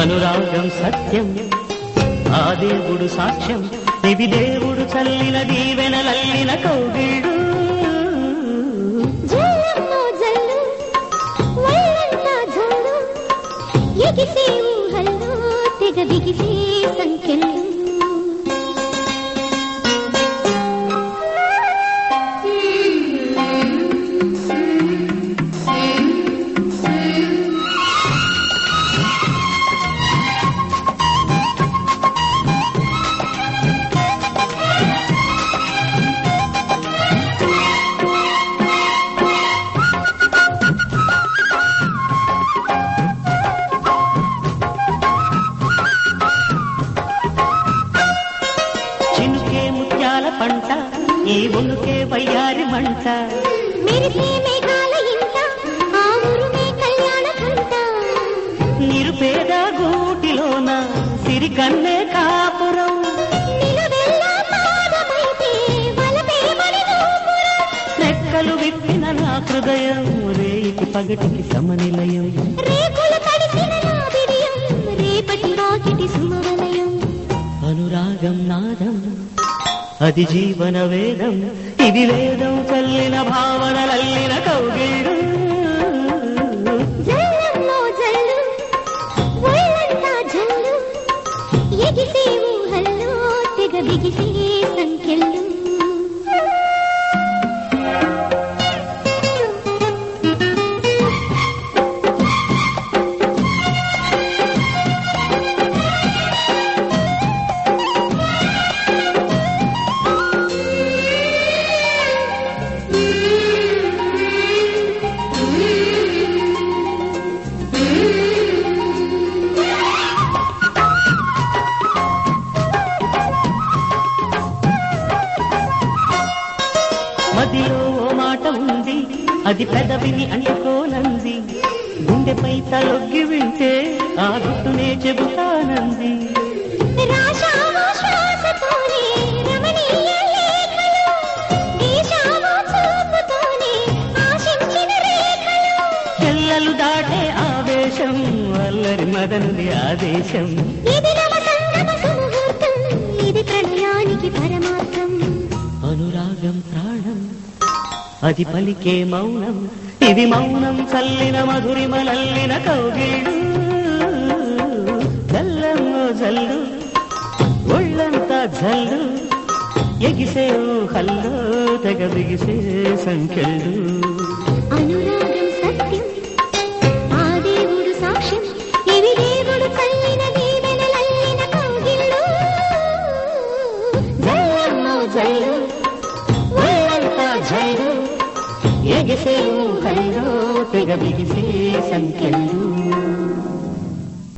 అనురాగం సత్యం ఆ దేవుడు సాక్ష్యం ఇవి దేవుడు చల్లిన దీవెనలల్లిన కౌగిళ్ళు జల్లమ్మో జల్లు వల్లంతా జల్లు ఎగిసే ఊహల్లో తెగ బిగిసే సంఖ్యలు పంట ఈ ఒలుకే వయ్యారి మంట మెరిసే మేఘాల ఇంట ఆ ఊరుమే కళ్యాణ కంట నిరుపేద గూటిలోన సిరి కన్నే కాపురం నిలువెల్లా పాదమైతే వలపే మరి నూపురం రెక్కలు విప్పిన నా హృదయం రేయికి పగటికి సమనిలయం రేకులు తడిసిన నా బిడియం రేపటి రాకిటి సుమవలయం అనురాగం నాదం అది జీవన వేదం ఇది వేదం చల్లిన భావనలల్లిన కౌగిళ్ళు జల్లమ్మో జల్లు ఒళ్ళంతా జల్లు ఎగిసే ఊహల్లో తెగ బిగిసే సంఖ్యలు మదిలో ఓ మాట ఉంది అది పెదవిని అంటుకోనంది గుండెపై తలొగ్గి వింటే ఆ గుట్టునే చెబుతానంది రాశావో శ్వాసతోనే రమణీయ లేఖలు గీశావో చూపుతోనే ఆశించిన రేఖలు ఎల్లలు దాటే ఆవేశం అల్లరి మదనుడి ఆదేశం ఇది నవ సంగమ సుముహూర్తం ఇది ప్రణయానికి పరమార్థం అనురాగం ప్రాణం అది పలికే మౌనం ఇది మౌనం చల్లిన మధురిమలల్లిన కౌగిళ్ళు జల్లమ్మో జల్లు ఒళ్ళంతా జల్లు ఎగిసే ఊహల్లో తెగ బిగిసే సంఖ్యలు అనురాగం సత్యం ఆ దేవుడు సాక్ష్యం ఇవి దేవుడు చల్లిన దీవెనలల్లిన కౌగిళ్ళు జల్లమ్మో జల్లు ఒళ్ళంతా జల్లు ఎగిసే ఊహల్లో తెగ బిగిసే సంఖ్యలు